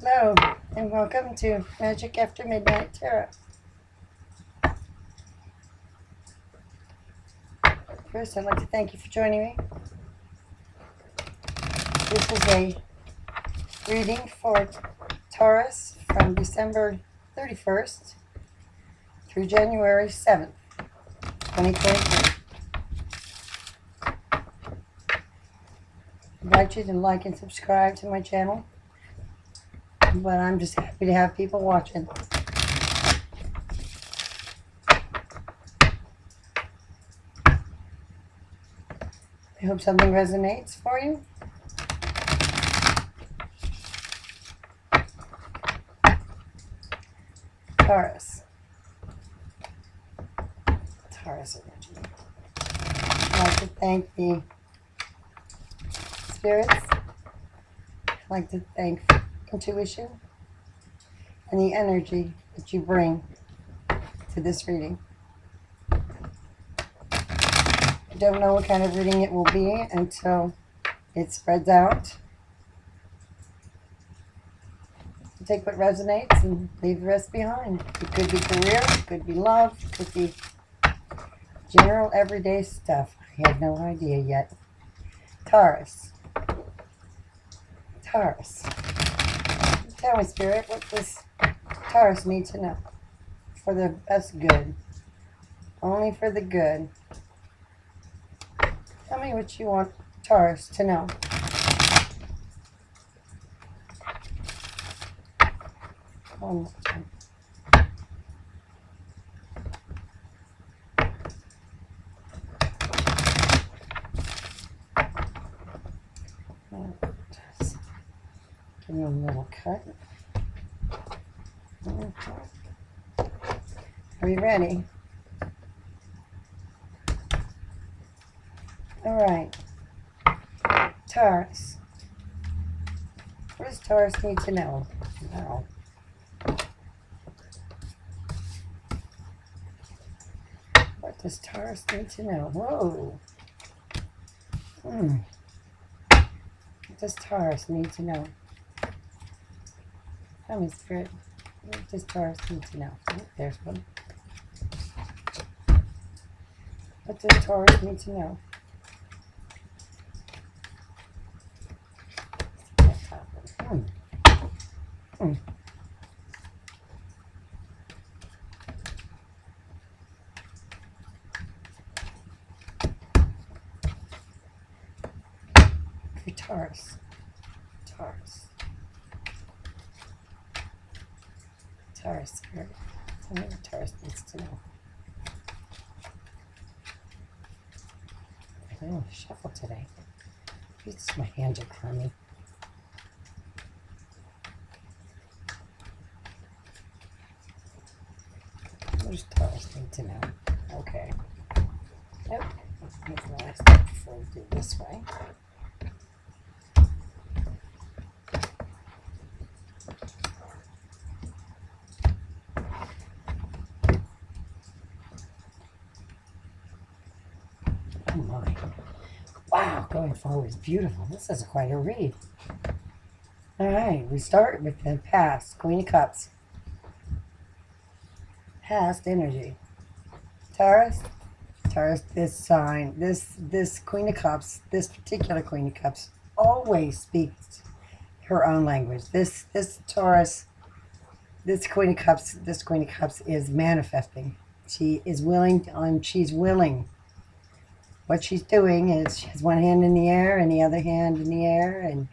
Hello, and welcome to Magic After Midnight Tarot. First, I'd like to thank you for joining me. This is a reading for Taurus from December 31st through January 7th, 2023. I invite you to like and subscribe to my channel, but I'm just happy to have people watching. I hope something resonates for you. Taurus energy. I'd like to thank the spirits. I'd like to thank intuition and the energy that you bring to this reading. I don't know what kind of reading it will be until it spreads out. Take what resonates and leave the rest behind. It could be career, it could be love, it could be general everyday stuff. I have no idea yet. Taurus. Tell me, Spirit, what does Taurus need to know for the best good? Only for the good. Tell me what you want Taurus to know. One more time. Give me a little cut. Are you ready? All right. Taurus. What does Taurus need to know? Now. What does Taurus need to know? Whoa. What does Taurus need to know? Tell me, Spirit. What does Taurus need to know? Oh, there's one. What does Taurus need to know? For Taurus. Taurus, Spirit. Tell me what Taurus needs to know. I don't want to shuffle today. My hands are crummy. What does Taurus need to know? Okay. Yep. Let's make the last step before we do this way. Oh my. Wow, going forward is beautiful. This is quite a read. All right, we start with the past, Queen of Cups. Past energy. Taurus, this sign, this Queen of Cups, this particular Queen of Cups always speaks her own language. This Taurus, this Queen of Cups is manifesting. She is willing, she's willing. What she's doing is she has one hand in the air and the other hand in the air and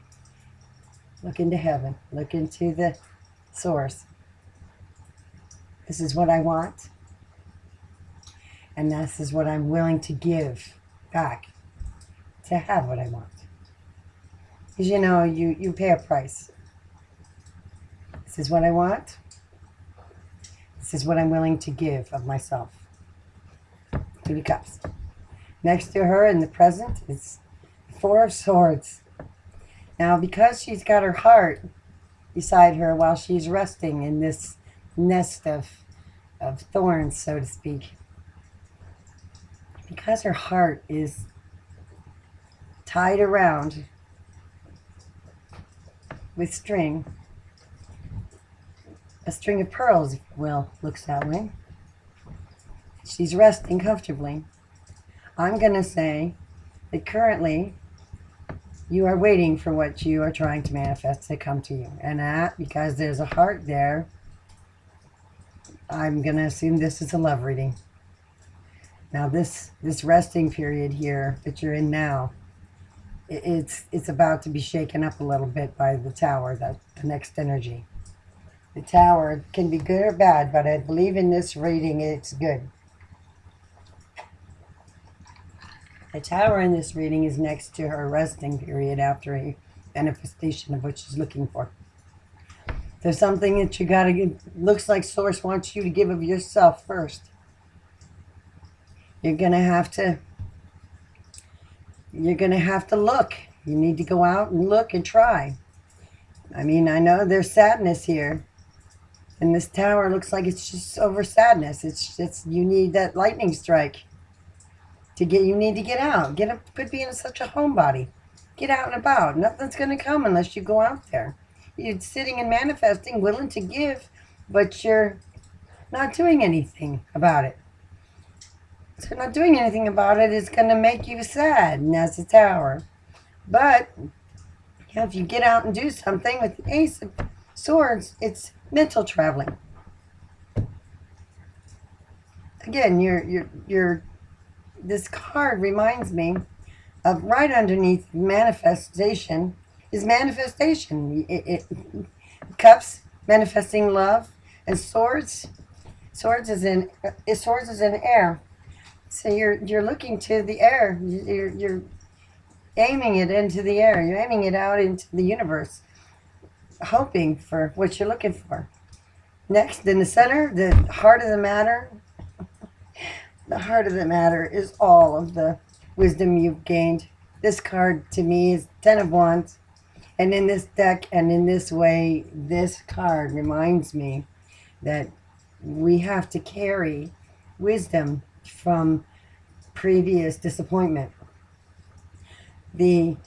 look into heaven, look into the source. This is what I want, and this is what I'm willing to give back to have what I want. Because you know, you pay a price. This is what I want. This is what I'm willing to give of myself. 2 of Cups. Next to her in the present is 4 of Swords. Now, because she's got her heart beside her while she's resting in this nest of thorns, so to speak, because her heart is tied around with string, A string of pearls, if you will, looks that way. She's resting comfortably. I'm going to say that currently you are waiting for what you are trying to manifest to come to you. And that, because there's a heart there, I'm going to assume this is a love reading. Now this resting period here that you're in now, it's about to be shaken up a little bit by the tower, the next energy. The tower can be good or bad, but I believe in this reading it's good. The tower in this reading is next to her resting period after a manifestation of what she's looking for. There's something that you gotta get, looks like Source wants you to give of yourself first. You're gonna have to look. You need to go out and look and try. I mean, I know there's sadness here. And this tower looks like it's just over sadness. It's just, you need that lightning strike to get, you need to get out. Quit being such a homebody. Get out and about. Nothing's going to come unless you go out there. You're sitting and manifesting, willing to give, but you're not doing anything about it. So not doing anything about it is going to make you sad, and that's the tower. But if you get out and do something with the Ace of Swords, it's mental traveling. Again, this card reminds me of right underneath manifestation is manifestation. Cups, manifesting love, and swords. Swords is in air. So you're looking to the air. You're aiming it into the air. You're aiming it out into the universe, hoping for what you're looking for. Next, in the center, the heart of the matter. The heart of the matter is all of the wisdom you've gained. This card to me is 10 of Wands. And in this deck and in this way, this card reminds me that we have to carry wisdom from previous disappointment. The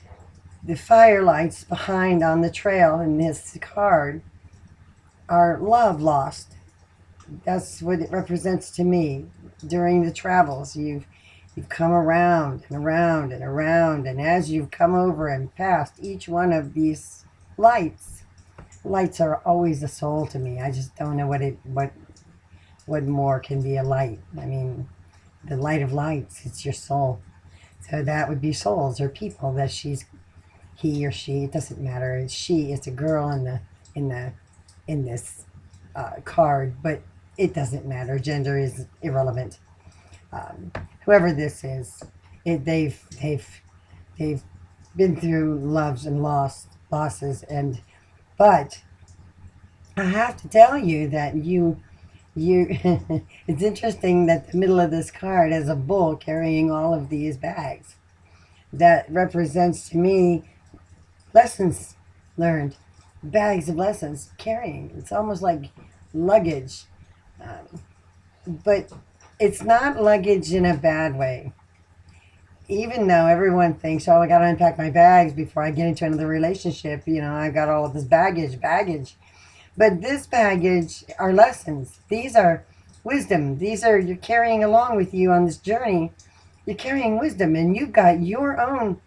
firelights behind on the trail in this card are love lost. That's what it represents to me. During the travels, you've come around and around and around, and as you've come over and past each one of these lights are always a soul to me. I just don't know what more can be a light. I mean, the light of lights, it's your soul. So that would be souls or people that he or she, it doesn't matter. It's a girl in this card, but it doesn't matter. Gender is irrelevant. Whoever this is, they've been through loves and losses, but I have to tell you that you it's interesting that the middle of this card has a bull carrying all of these bags. That represents to me lessons learned, bags of lessons carrying. It's almost like luggage, but it's not luggage in a bad way. Even though everyone thinks, oh, I got to unpack my bags before I get into another relationship. You know, I got all of this baggage. But this baggage are lessons. These are wisdom. You're carrying along with you on this journey. You're carrying wisdom, and you've got your own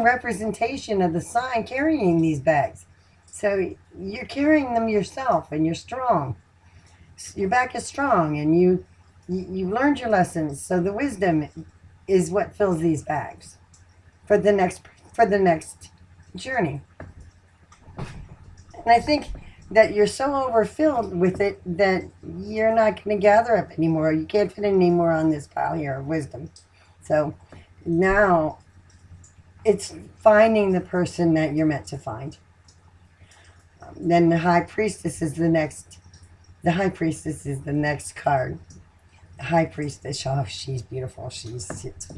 representation of the sign carrying these bags. So you're carrying them yourself, and you're strong. Your back is strong, and you've learned your lessons. So the wisdom is what fills these bags for the next journey. And I think that you're so overfilled with it that you're not going to gather up anymore. You can't fit any more on this pile here of wisdom. So now it's finding the person that you're meant to find. Then the High Priestess is the next. The High Priestess is the next card. The High Priestess, oh, she's beautiful. She sits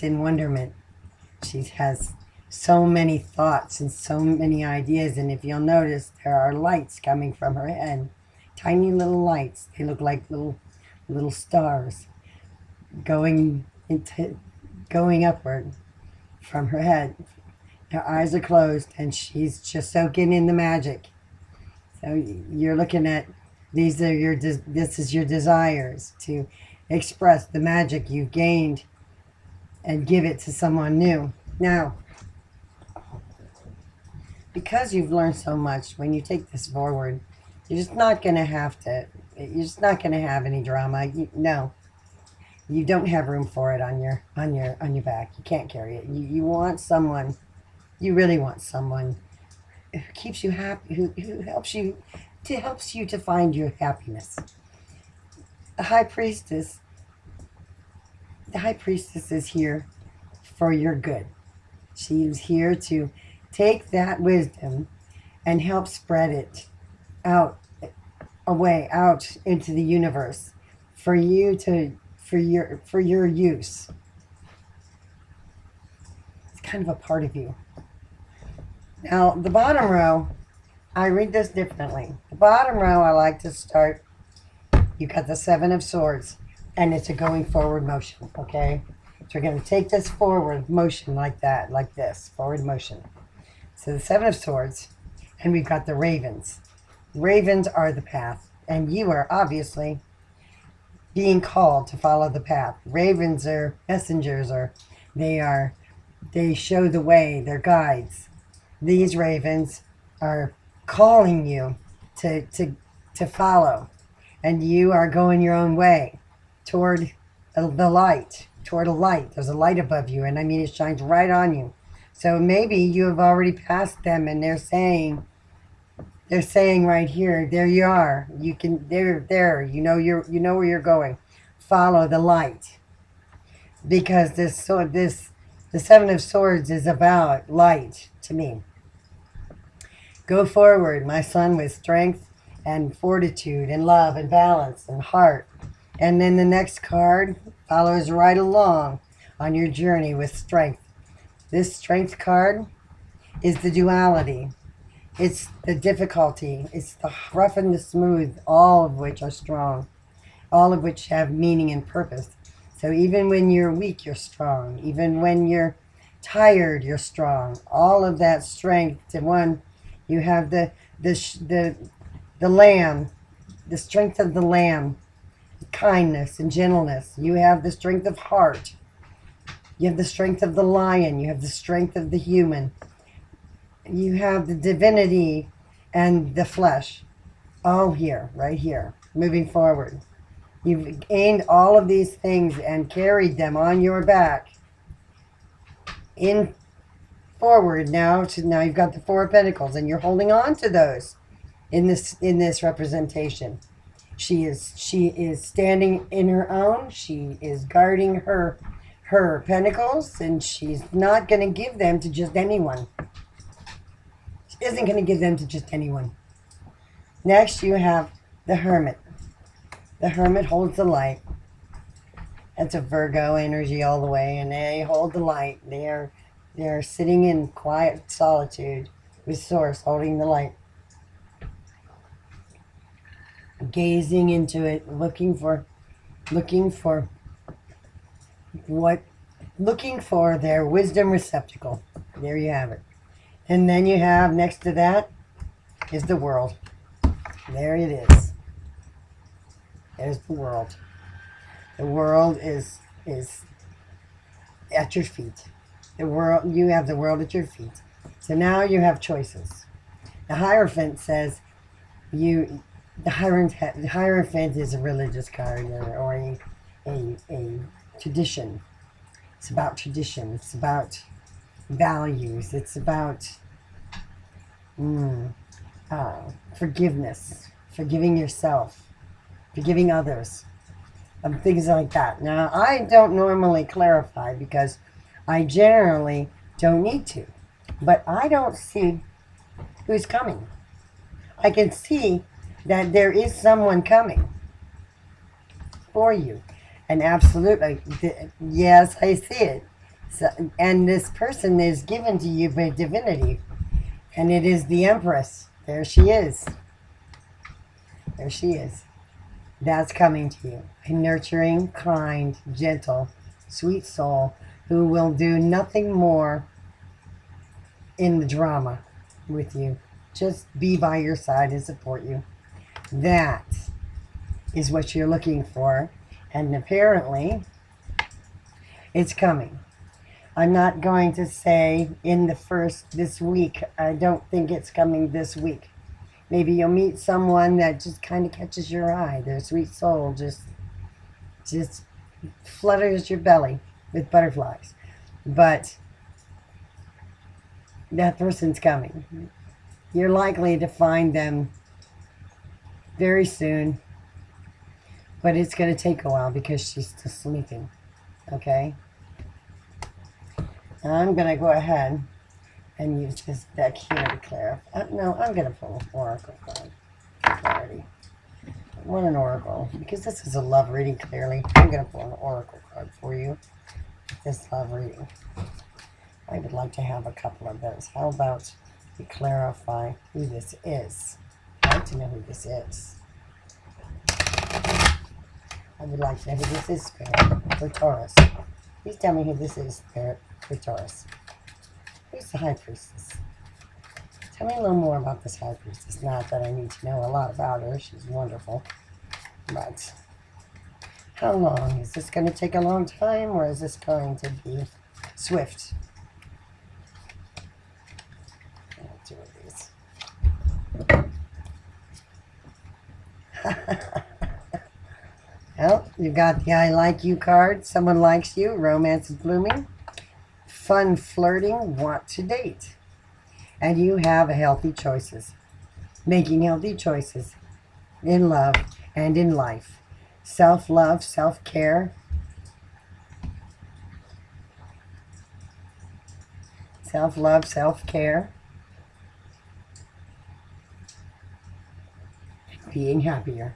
in wonderment. She has so many thoughts and so many ideas, and if you'll notice, there are lights coming from her head. Tiny little lights. They look like little stars going upward from her head. Her eyes are closed, and she's just soaking in the magic. So you're looking at these are your this is your desires to express the magic you've gained and give it to someone new. Now, because you've learned so much, when you take this forward, you're just not going to have to. You're just not going to have any drama. No, you don't have room for it on your back. You can't carry it. You want someone. You really want someone who keeps you happy, who helps you to find your happiness. The high priestess, the high priestess is here for your good. She is here to take that wisdom and help spread it out, away, out into the universe for you to, for your use. It's kind of a part of you. Now, the bottom row, I read this differently. The bottom row, I like to start, you got the Seven of Swords, and it's a going forward motion, okay? So we're going to take this forward motion like that, like this, forward motion. So the Seven of Swords, and we've got the ravens. Ravens are the path, and you are obviously being called to follow the path. Ravens are messengers, or they show the way, they're guides. These ravens are calling you to follow, and you are going your own way toward the light, toward a light. There's a light above you, and I mean it shines right on you. So maybe you have already passed them, and they're saying right here, there you are. You can, there. You know where you're going. Follow the light, because the Seven of Swords is about light to me. Go forward, my son, with strength and fortitude and love and balance and heart. And then the next card follows right along on your journey with strength. This strength card is the duality. It's the difficulty. It's the rough and the smooth, all of which are strong, all of which have meaning and purpose. So even when you're weak, you're strong. Even when you're tired, you're strong. All of that strength to one. You have the lamb, the strength of the lamb, kindness and gentleness. You have the strength of heart. You have the strength of the lion. You have the strength of the human. You have the divinity and the flesh. All here, right here, moving forward. You've gained all of these things and carried them on your back in forward now you've got the Four of Pentacles, and you're holding on to those in this representation. She is standing in her own. She is guarding her pentacles, and she's not going to give them to just anyone. She isn't going to give them to just anyone. Next, you have the Hermit. The Hermit holds the light. That's a Virgo energy all the way, and they hold the light. They're sitting in quiet solitude with Source, holding the light, gazing into it, looking for their wisdom receptacle. There you have it. And then you have, next to that is the World. There it is. There's the World. The World is at your feet. You have the world at your feet. So now you have choices. The Hierophant says the Hierophant is a religious card, or a tradition. It's about tradition. It's about values. It's about forgiveness, forgiving yourself, forgiving others, things like that. Now, I don't normally clarify because I generally don't need to, but I don't see who's coming. I can see that there is someone coming for you, and absolutely, yes, I see it. So, and this person is given to you by divinity, and it is the Empress. There she is. There she is. That's coming to you. A nurturing, kind, gentle, sweet soul who will do nothing more in the drama with you. just be by your side and support you. That is what you're looking for. And apparently, it's coming. I'm not going to say this week. I don't think it's coming this week. Maybe you'll meet someone that just kind of catches your eye. Their sweet soul just flutters your belly with butterflies. But that person's coming. You're likely to find them very soon, but it's going to take a while because she's still sleeping. Okay? I'm going to go ahead and use this deck here to clarify. No, I'm going to pull an oracle card for clarity. I want an oracle because this is a love reading, clearly. I'm going to pull an oracle card for you. This love reading. I would like to have a couple of those. How about we clarify who this is? I'd like to know who this is. I would like to know who this is, Spirit, for Taurus. Please tell me who this is, Spirit, for Taurus. Who's the High Priestess? Tell me a little more about this High Priestess. Not that I need to know a lot about her. She's wonderful. But how long? Is this going to take a long time, or is this going to be swift? I'll do these. Well, you got the I like you card. Someone likes you. Romance is blooming. Fun flirting. Want to date. And you have healthy choices. Making healthy choices in love and in life. Self-love, self-care. Self-love, self-care. Being happier.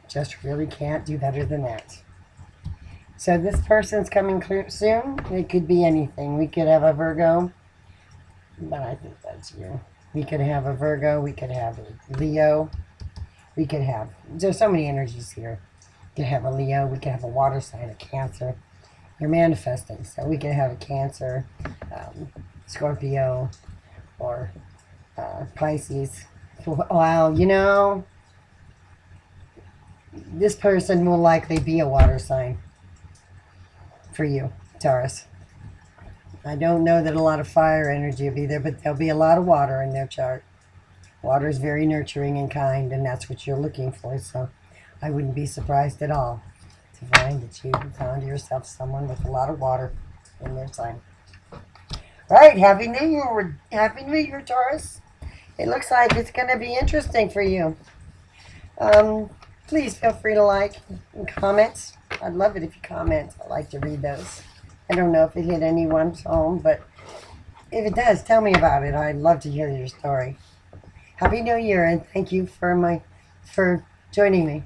Just really can't do better than that. So this person's coming soon. It could be anything. We could have a Virgo, but I think that's you. We could have a Virgo. We could have a Leo. We could have, there's so many energies here. We could have a Leo. We could have a water sign, a Cancer. You're manifesting. So we could have a Cancer, Scorpio, or Pisces. Well, you know, this person will likely be a water sign for you, Taurus. I don't know that a lot of fire energy will be there, but there'll be a lot of water in their chart. Water is very nurturing and kind, and that's what you're looking for. So I wouldn't be surprised at all to find that you found yourself someone with a lot of water in their sign. Right, Happy New Year. Happy New Year, Taurus. It looks like it's going to be interesting for you. Please feel free to like and comment. I'd love it if you comment. I like to read those. I don't know if it hit anyone's home, but if it does, tell me about it. I'd love to hear your story. Happy New Year, and thank you for joining me.